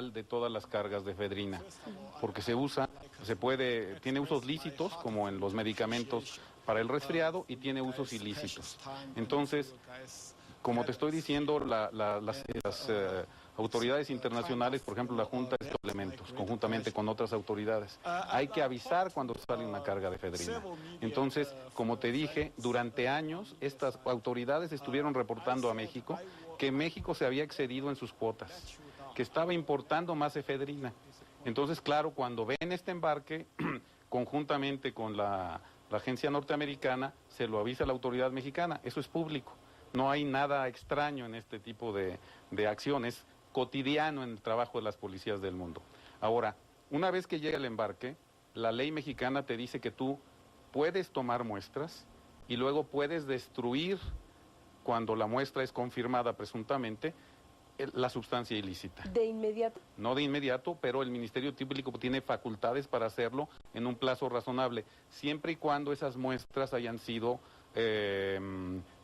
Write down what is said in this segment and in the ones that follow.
de todas las cargas de efedrina, porque tiene usos lícitos como en los medicamentos para el resfriado y tiene usos ilícitos. Entonces, como te estoy diciendo, las autoridades internacionales, por ejemplo la Junta de Elementos, conjuntamente con otras autoridades, hay que avisar cuando sale una carga de efedrina. Entonces, como te dije, durante años estas autoridades estuvieron reportando a México que México se había excedido en sus cuotas, que estaba importando más efedrina. Entonces, claro, cuando ven este embarque, conjuntamente con la agencia norteamericana, se lo avisa a la autoridad mexicana, eso es público. No hay nada extraño en este tipo de acciones, cotidiano en el trabajo de las policías del mundo. Ahora, una vez que llega el embarque, la ley mexicana te dice que tú puedes tomar muestras y luego puedes destruir, cuando la muestra es confirmada presuntamente, la sustancia ilícita. ¿De inmediato? No de inmediato, pero el Ministerio Público tiene facultades para hacerlo en un plazo razonable, siempre y cuando esas muestras hayan sido,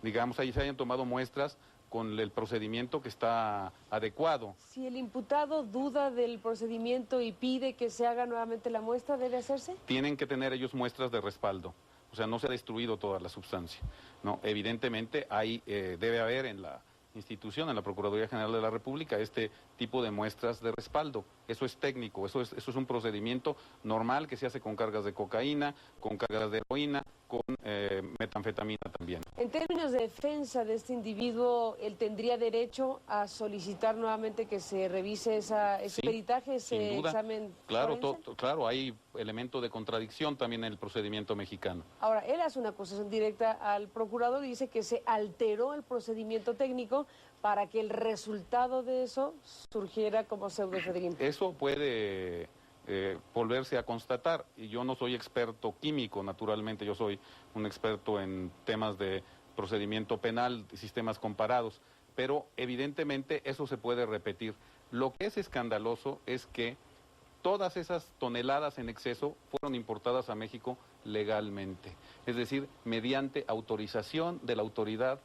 digamos, ahí se hayan tomado muestras con el procedimiento que está adecuado. Si el imputado duda del procedimiento y pide que se haga nuevamente la muestra, ¿debe hacerse? Tienen que tener ellos muestras de respaldo. O sea, no se ha destruido toda la sustancia. No, evidentemente debe haber en la institución, en la Procuraduría General de la República, este tipo de muestras de respaldo. Eso es técnico, eso es un procedimiento normal que se hace con cargas de cocaína, con cargas de heroína, con metanfetamina también. En términos de defensa de este individuo, ¿él tendría derecho a solicitar nuevamente que se revise ese peritaje, ese examen? Claro, claro, hay elemento de contradicción también en el procedimiento mexicano. Ahora, él hace una acusación directa al procurador y dice que se alteró el procedimiento técnico para que el resultado de eso surgiera como pseudoefedrina. Eso puede volverse a constatar, y yo no soy experto químico, naturalmente, yo soy un experto en temas de procedimiento penal, de sistemas comparados, pero evidentemente eso se puede repetir. Lo que es escandaloso es que todas esas toneladas en exceso fueron importadas a México legalmente, es decir, mediante autorización de la autoridad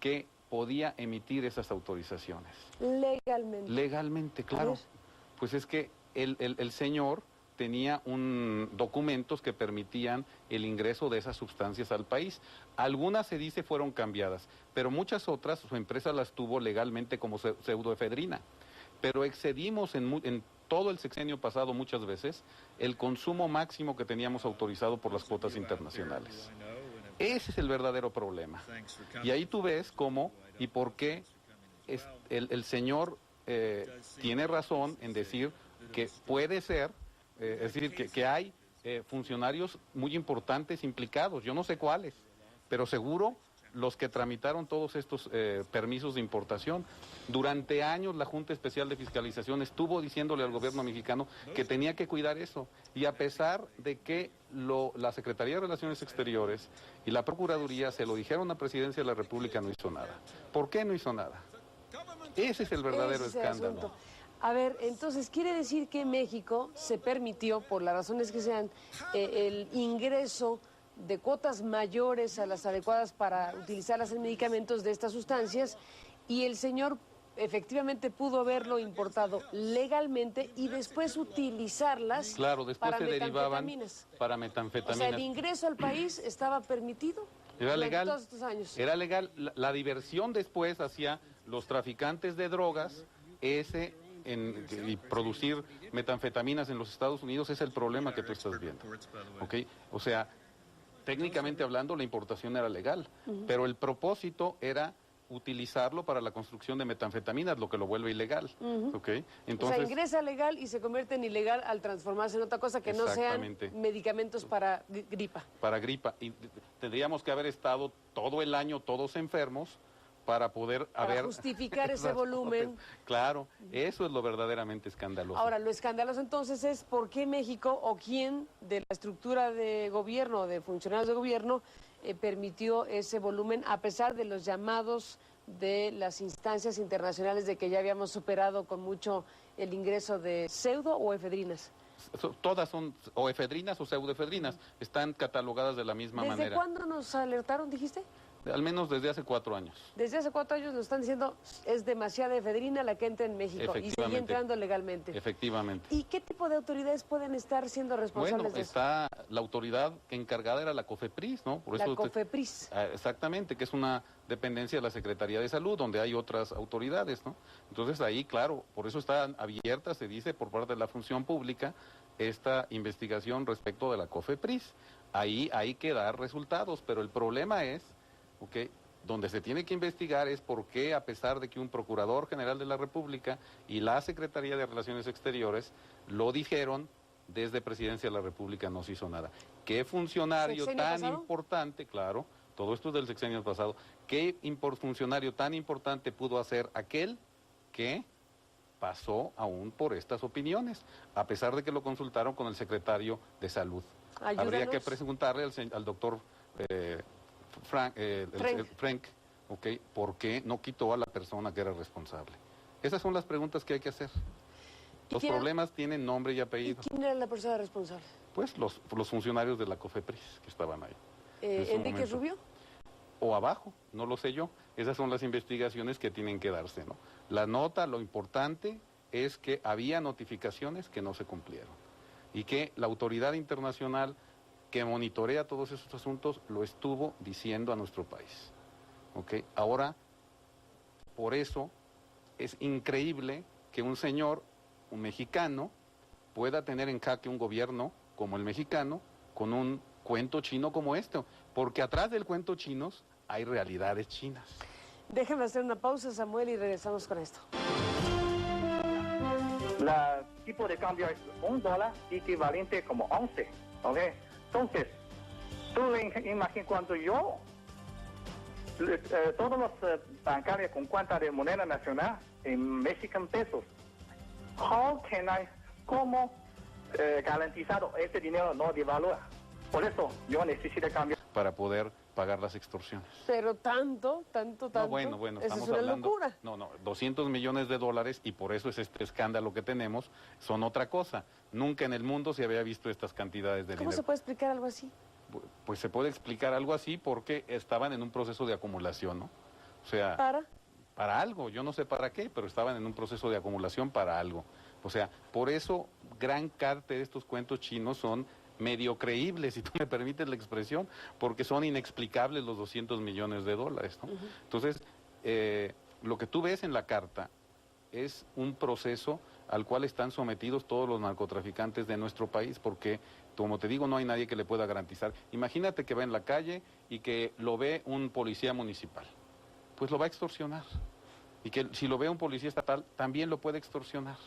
que podía emitir esas autorizaciones. Legalmente. Legalmente, claro. Pues es que el señor tenía documentos que permitían el ingreso de esas sustancias al país. Algunas, se dice, fueron cambiadas, pero muchas otras su empresa las tuvo legalmente como pseudoefedrina. Pero excedimos en todo el sexenio pasado muchas veces el consumo máximo que teníamos autorizado por las cuotas internacionales. Ese es el verdadero problema. Y ahí tú ves cómo y por qué el señor tiene razón en decir que puede ser, es decir, que hay funcionarios muy importantes implicados, yo no sé cuáles, pero seguro los que tramitaron todos estos permisos de importación. Durante años la Junta Especial de Fiscalización estuvo diciéndole al gobierno mexicano que tenía que cuidar eso, y a pesar de que la Secretaría de Relaciones Exteriores y la Procuraduría se lo dijeron a Presidencia de la República, no hizo nada. ¿Por qué no hizo nada? Ese es el verdadero escándalo. A ver, entonces, ¿quiere decir que México se permitió, por las razones que sean, el ingreso de cuotas mayores a las adecuadas para utilizarlas en medicamentos de estas sustancias, y el señor efectivamente pudo haberlo importado legalmente y después utilizarlas después se derivaban para metanfetaminas? O sea, el ingreso al país estaba permitido. Era legal, todos estos años. Era legal. La diversión después hacia los traficantes de drogas, y producir metanfetaminas en los Estados Unidos es el problema que tú estás viendo. ¿Okay? O sea, técnicamente hablando, la importación era legal, pero el propósito era utilizarlo para la construcción de metanfetaminas, lo que lo vuelve ilegal. ¿Okay? Entonces, o sea, ingresa legal y se convierte en ilegal al transformarse en otra cosa que no sean medicamentos para gripa. Para gripa. Y tendríamos que haber estado todo el año todos enfermos para poder justificar ese volumen. Claro, eso es lo verdaderamente escandaloso. Ahora, lo escandaloso entonces es por qué México o quién de la estructura de gobierno, de funcionarios de gobierno, permitió ese volumen a pesar de los llamados de las instancias internacionales de que ya habíamos superado con mucho el ingreso de pseudo o efedrinas. Todas son o efedrinas o pseudoefedrinas, están catalogadas de la misma manera. ¿Desde cuándo nos alertaron, dijiste? Al menos desde hace 4 años. Desde hace 4 años nos están diciendo es demasiada efedrina la que entra en México y sigue entrando legalmente. Efectivamente. ¿Y qué tipo de autoridades pueden estar siendo responsables bueno, de eso? está la autoridad encargada era la COFEPRIS, ¿no? Por eso COFEPRIS. Exactamente, que es una dependencia de la Secretaría de Salud, donde hay otras autoridades, ¿no? Entonces ahí, claro, por eso está abierta, se dice, por parte de la función pública, esta investigación respecto de la COFEPRIS. Ahí hay que dar resultados, pero el problema es, donde se tiene que investigar es por qué, a pesar de que un Procurador General de la República y la Secretaría de Relaciones Exteriores lo dijeron, desde Presidencia de la República no se hizo nada. ¿Qué funcionario tan importante, claro, todo esto es del sexenio pasado, qué funcionario tan importante pudo hacer aquel que pasó aún por estas opiniones, a pesar de que lo consultaron con el secretario de Salud? Ayúdanos. Habría que preguntarle al doctor Frank, ¿por qué no quitó a la persona que era responsable? Esas son las preguntas que hay que hacer. Los problemas tienen nombre y apellido. ¿Y quién era la persona responsable? Pues los funcionarios de la COFEPRIS que estaban ahí. ¿Enrique Rubio? O abajo, no lo sé yo. Esas son las investigaciones que tienen que darse, ¿no? La nota, lo importante es que había notificaciones que no se cumplieron y que la autoridad internacional que monitorea todos esos asuntos lo estuvo diciendo a nuestro país. Ahora, por eso es increíble que un señor, un mexicano, pueda tener en jaque un gobierno como el mexicano con un cuento chino como este, porque atrás del cuento chinos hay realidades chinas. Déjame hacer una pausa, Samuel, y regresamos con esto. El tipo de cambio es $1 equivalente como 11, Entonces, tú imaginas cuando yo, todos los bancarios con cuenta de moneda nacional en Mexican pesos, ¿cómo garantizado ese dinero no devalúa? Por eso yo necesito cambiar. Para poder pagar las extorsiones. Pero tanto. No, bueno, eso estamos es una hablando. Locura. No, $200 millones y por eso es este escándalo que tenemos, son otra cosa. Nunca en el mundo se había visto estas cantidades de dinero. ¿Cómo se puede explicar algo así? Pues se puede explicar algo así porque estaban en un proceso de acumulación, ¿no? O sea, para algo, yo no sé para qué, pero estaban en un proceso de acumulación para algo. O sea, por eso gran parte de estos cuentos chinos son medio creíbles, si tú me permites la expresión, porque son inexplicables los $200 millones, ¿no? Entonces, lo que tú ves en la carta es un proceso al cual están sometidos todos los narcotraficantes de nuestro país, porque, como te digo, no hay nadie que le pueda garantizar. Imagínate que va en la calle y que lo ve un policía municipal, pues lo va a extorsionar. Y que si lo ve un policía estatal, también lo puede extorsionar.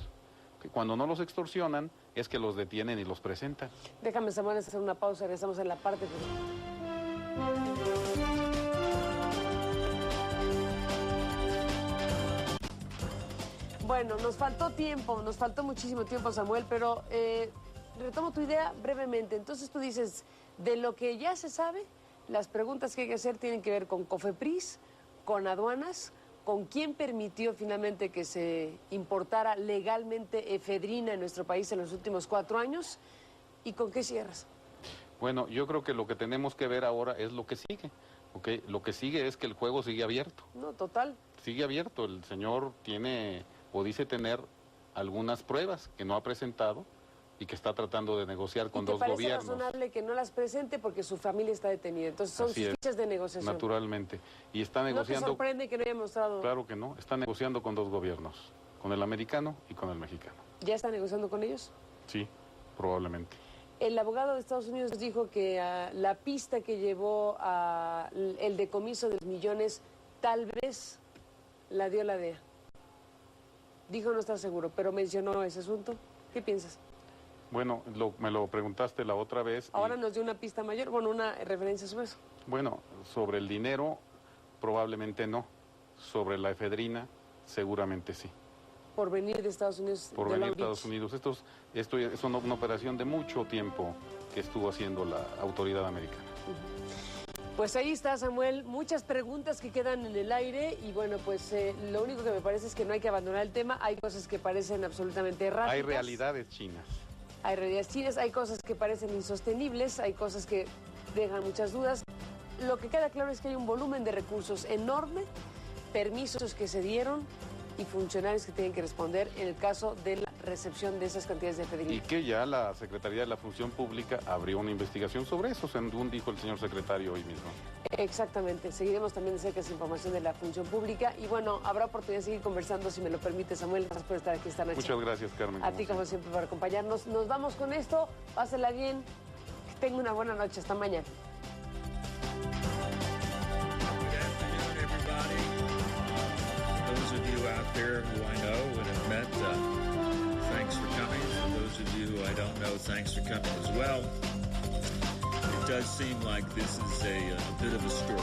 Cuando no los extorsionan, es que los detienen y los presentan. Déjame, Samuel, hacer una pausa, regresamos en la parte. Bueno, nos faltó muchísimo tiempo, Samuel, pero retomo tu idea brevemente. Entonces tú dices, de lo que ya se sabe, las preguntas que hay que hacer tienen que ver con COFEPRIS, con aduanas, con quién permitió finalmente que se importara legalmente efedrina en nuestro país en los últimos 4 años, y con qué cierras. Bueno, yo creo que lo que tenemos que ver ahora es lo que sigue. Lo que sigue es que el juego sigue abierto. No, total. Sigue abierto. El señor tiene o dice tener algunas pruebas que no ha presentado y que está tratando de negociar con dos gobiernos. ¿Y te parece razonable que no las presente porque su familia está detenida? Entonces son sus fichas de negociación. Naturalmente. Y está negociando... ¿No te sorprende que no haya mostrado? Claro que no. Está negociando con 2 gobiernos, con el americano y con el mexicano. ¿Ya está negociando con ellos? Sí, probablemente. El abogado de Estados Unidos dijo que la pista que llevó el decomiso de los millones tal vez la dio la DEA. Dijo no está seguro, pero mencionó ese asunto. ¿Qué piensas? Bueno, me lo preguntaste la otra vez. Ahora nos dio una pista mayor, una referencia sobre eso. Bueno, sobre el dinero probablemente no. Sobre la efedrina seguramente sí. Por venir de Estados Unidos. Por venir de Estados Unidos. Esto es una operación de mucho tiempo que estuvo haciendo la autoridad americana. Pues ahí está, Samuel. Muchas preguntas que quedan en el aire y bueno, pues lo único que me parece es que no hay que abandonar el tema. Hay cosas que parecen absolutamente erráticas. Hay realidades chinas. Hay realidades chinas, hay cosas que parecen insostenibles, hay cosas que dejan muchas dudas. lo que queda claro es que hay un volumen de recursos enorme, permisos que se dieron y funcionarios que tienen que responder en el caso de la recepción de esas cantidades de Y fideicomisos. que ya la Secretaría de la Función Pública abrió una investigación sobre eso, según dijo el señor secretario hoy mismo. Exactamente, seguiremos también de cerca esa información de la función pública y bueno, habrá oportunidad de seguir conversando si me lo permite, Samuel. Gracias por estar aquí esta noche. Muchas gracias, Carmen. A ti, como siempre, por acompañarnos. Nos vamos con esto, pásela bien, que tenga una buena noche, hasta mañana. Good afternoon, everybody. Those of you out there who I know and have met, thanks for coming. For those of you who I don't know, thanks for coming as well. It does seem like this is a bit of a story.